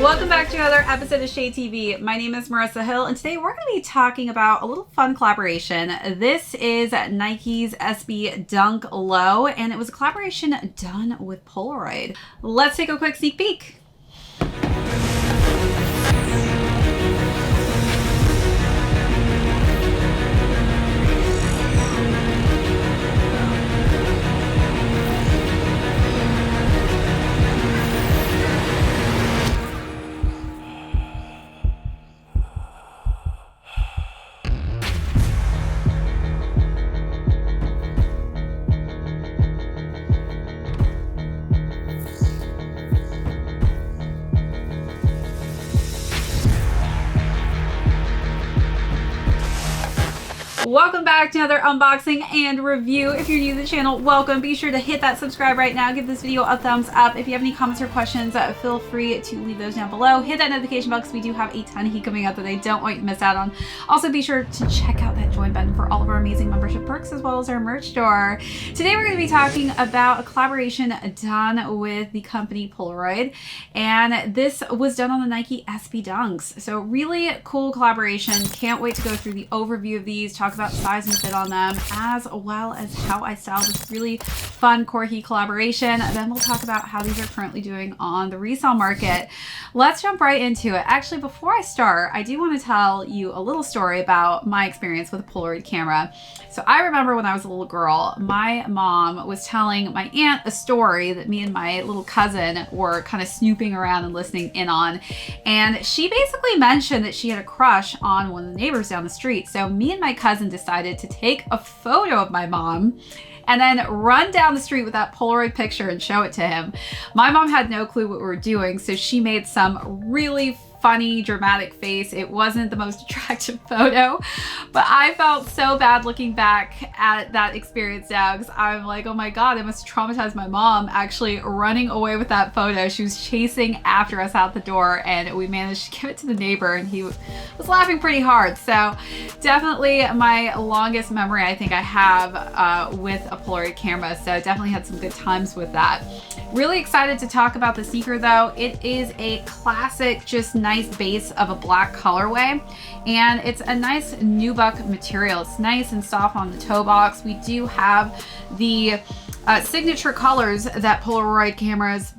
Welcome back to another episode of Shade TV. My name is Marissa Hill, and today we're going to be talking about a little fun collaboration. This is Nike's SB Dunk Low, and it was a collaboration done with Polaroid. Let's take a quick sneak peek. Welcome back to another unboxing and review. If you're new to the channel, welcome. Be sure to hit that subscribe right now. Give this video a thumbs up. If you have any comments or questions, feel free to leave those down below. Hit that notification bell because we do have a ton of heat coming up that I don't want you to miss out on. Also, be sure to check out that join button for all of our amazing membership perks as well as our merch store. Today, we're going to be talking about a collaboration done with the company Polaroid, and this was done on the Nike SB Dunks. So really cool collaboration. Can't wait to go through the overview of these, talk about size and fit on them, as well as how I styled this really fun quirky collaboration. Then we'll talk about how these are currently doing on the resale market. Let's jump right into it. Actually, before I start, I do want to tell you a little story about my experience with a Polaroid camera. So I remember when I was a little girl, my mom was telling my aunt a story that me and my little cousin were kind of snooping around and listening in on. And she basically mentioned that she had a crush on one of the neighbors down the street. So me and my cousin decided to take a photo of my mom and then run down the street with that Polaroid picture and show it to him. My mom had no clue what we were doing, so she made some really funny, dramatic face. It wasn't the most attractive photo, but I felt so bad looking back at that experience now because I'm like, oh my God, it must traumatize my mom actually running away with that photo. She was chasing after us out the door, and we managed to give it to the neighbor, and he was laughing pretty hard. So definitely my longest memory I think I have with a Polaroid camera. So definitely had some good times with that. Really excited to talk about the sneaker though. It is a classic, just nice base of a black colorway, and it's a nice nubuck material. It's nice and soft on the toe box. We do have the signature colors that Polaroid cameras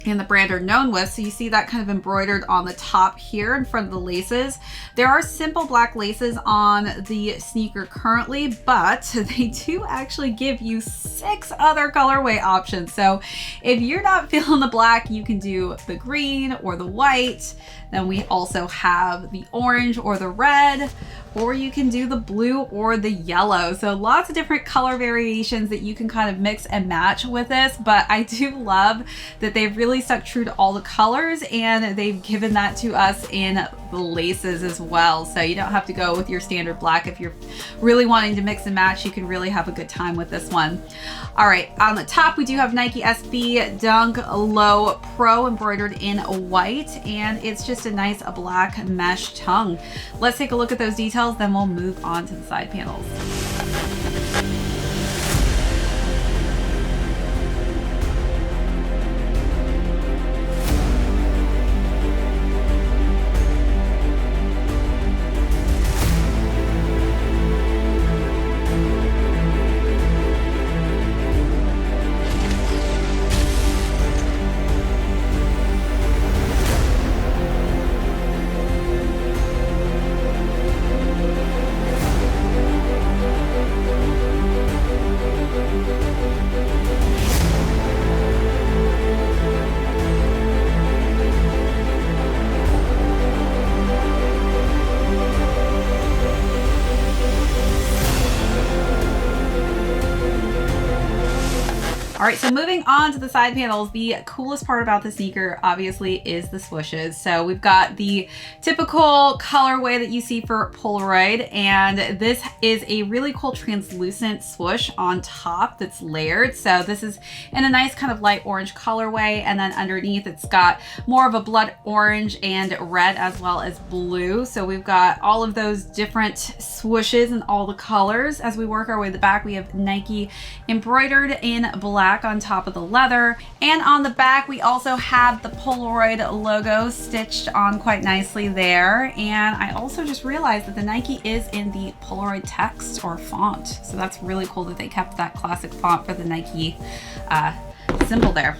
and the brand are known with. So you see that kind of embroidered on the top here in front of the laces. There are simple black laces on the sneaker currently, but they do actually give you 6 other colorway options. So if you're not feeling the black, you can do the green or the white. Then we also have the orange or the red, or you can do the blue or the yellow. So lots of different color variations that you can kind of mix and match with this, but I do love that they've really stuck true to all the colors, and they've given that to us in the laces as well. So you don't have to go with your standard black. If you're really wanting to mix and match, you can really have a good time with this one. All right, on the top, we do have Nike SB Dunk Low Pro embroidered in white, and it's just a nice black mesh tongue. Let's take a look at those details, then we'll move on to the side panels. All right, so moving on to the side panels, the coolest part about the sneaker obviously is the swooshes. So we've got the typical colorway that you see for Polaroid, and this is a really cool translucent swoosh on top that's layered. So this is in a nice kind of light orange colorway, and then underneath it's got more of a blood orange and red as well as blue. So we've got all of those different swooshes and all the colors. As we work our way to the back, we have Nike embroidered in black on top of the leather. And on the back, we also have the Polaroid logo stitched on quite nicely there. And I also just realized that the Nike is in the Polaroid text or font. So that's really cool that they kept that classic font for the Nike symbol there.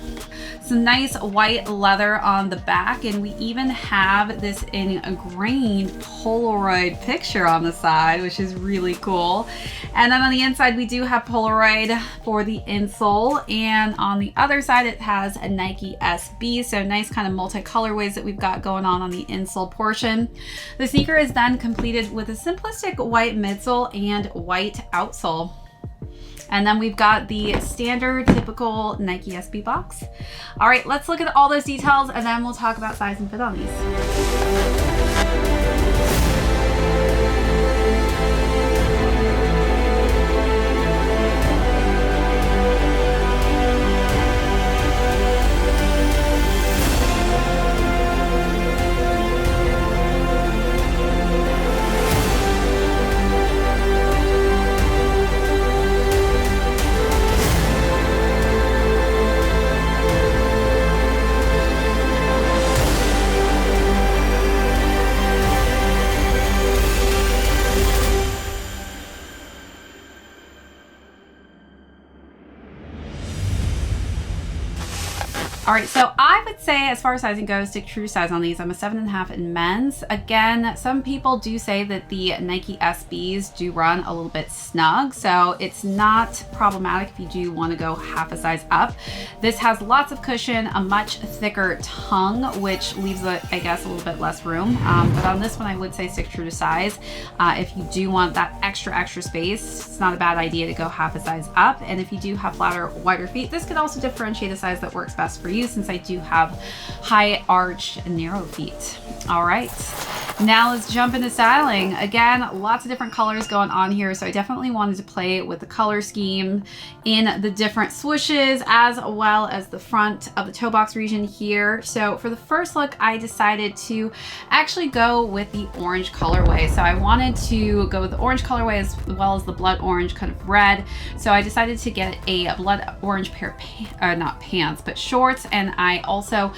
Some nice white leather on the back, and we even have this ingrained Polaroid picture on the side, which is really cool. And then on the inside, we do have Polaroid for the insole, and on the other side, it has a Nike SB, so nice kind of multi-colorways that we've got going on the insole portion. The sneaker is then completed with a simplistic white midsole and white outsole. And then we've got the standard typical Nike SB box. All right, let's look at all those details and then we'll talk about size and fit on these. All right, so I would say as far as sizing goes, stick true to size on these. I'm a 7.5 in men's. Again, some people do say that the Nike SBs do run a little bit snug, so it's not problematic if you do want to go half a size up. This has lots of cushion, a much thicker tongue, which leaves, I guess, a little bit less room. But on this one, I would say stick true to size. If you do want that extra space, it's not a bad idea to go half a size up. And if you do have flatter, wider feet, this could also differentiate a size that works best for you, since I do have high arched and narrow feet. All right, now let's jump into styling. Again, lots of different colors going on here, so I definitely wanted to play with the color scheme in the different swooshes as well as the front of the toe box region here. So for the first look, I decided to actually go with the orange colorway. So I wanted to go with the orange colorway as well as the blood orange kind of red. So I decided to get a blood orange pair of not pants, but shorts, and I also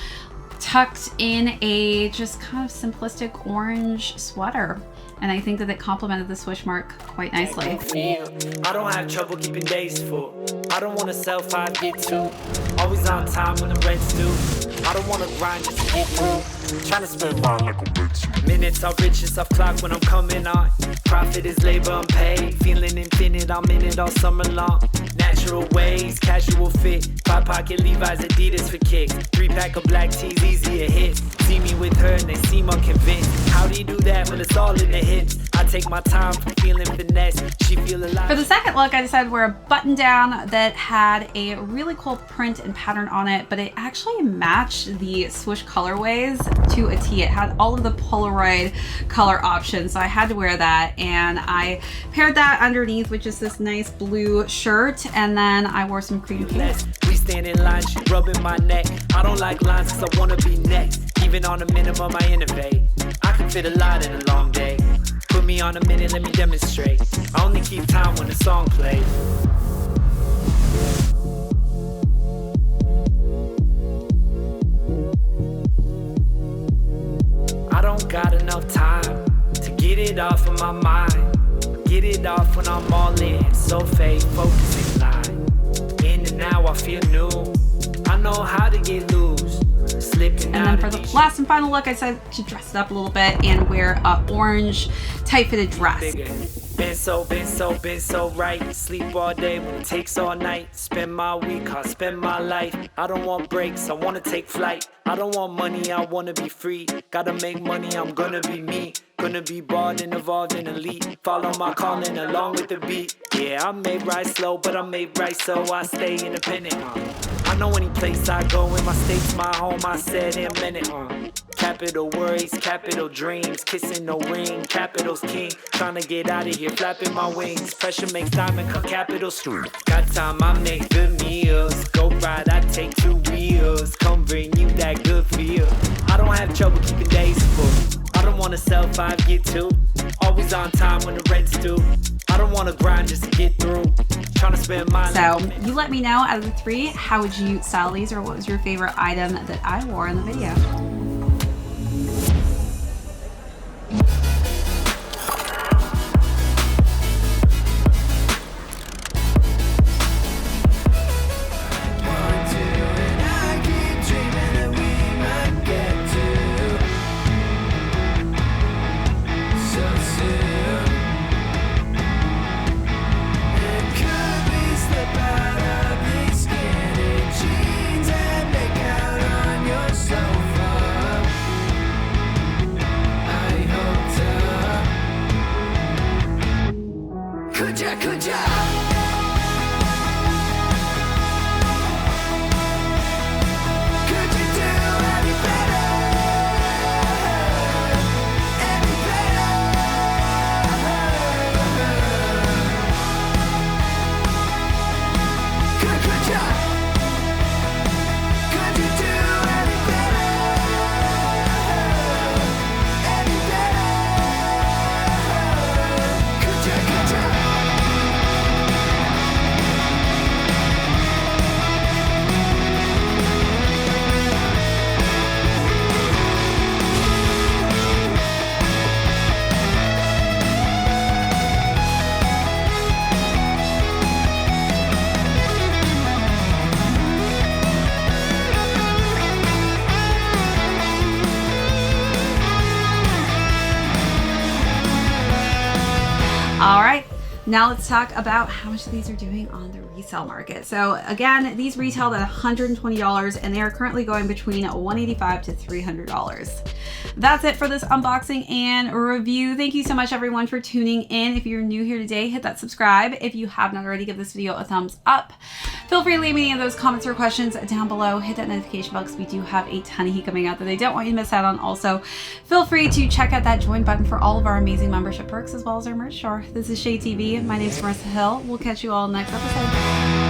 tucked in a just kind of simplistic orange sweater. And I think that it complemented the swoosh mark quite nicely. I don't have trouble keeping days full. I don't want to sell 5, get 2. Always on time when the rent's due. I don't want to grind just to get through. Trying to spend mine like a bitch. Minutes are riches off clock when I'm coming on. Profit is labor unpaid. Feeling infinite, I'm in it all summer long. Natural ways, casual fit. 5-pocket Levi's, Adidas for kicks. 3-pack of black tees, easy to hit. See me with her and they seem unconvinced. How do you do that when it's all in the hips? I take my time for feeling finesse. She feel alive. For the second look, I decided to wear a button down that had a really cool print and pattern on it, but it actually matched the swoosh colorways to a T. It had all of the Polaroid color options, so I had to wear that, and I paired that underneath with just this nice blue shirt, and then I wore some cream pants. We stand in line, she rubbing my neck. I don't like lines cause I wanna be next. Even on a minimum, I innovate. I can fit a lot in a long day. Put me on a minute, let me demonstrate. I only keep time when the song plays. I don't got enough time to get it off of my mind. Get it off when I'm all in. So fade, focusing line. In and out, I feel new. I know how to get loose. Slipping and then for the last and final look, I decided to dress it up a little bit and wear a orange tight-fitted dress. Been so right. Sleep all day when it takes all night. Spend my week, I spend my life. I don't want breaks, I wanna take flight. I don't want money, I wanna be free. Gotta make money, I'm gonna be me. Gonna be bald and evolved and elite. Follow my calling along with the beat. Yeah, I may ride slow, but I may ride so I stay independent. I know any place I go, in my state's my home, I said in a minute. Capital worries, capital dreams. Kissing no ring, capital's king. Trying to get out of here, flapping my wings. Pressure makes diamond cut capital street. Got time, I make good meals. Go ride, I take 2 wheels. Come bring you that good feel. I don't have trouble keeping days full. I don't wanna sell 5, get 2. Always on time when the rent's due. I don't wanna grind just to get through. Trying to spend my So life. you let me know out of the 3, how would you style these, or what was your favorite item that I wore in the video? All right, now let's talk about how much these are doing on the resale market. So again, these retailed at $120 and they are currently going between $185 to $300. That's it for this unboxing and review. Thank you so much everyone for tuning in. If you're new here today, hit that subscribe. If you have not already, give this video a thumbs up. Feel free to leave me any of those comments or questions down below. Hit that notification bell because we do have a ton of heat coming out that I don't want you to miss out on. Also, feel free to check out that join button for all of our amazing membership perks as well as our merch store. This is ShadeTV. My name is Marissa Hill. We'll catch you all next episode.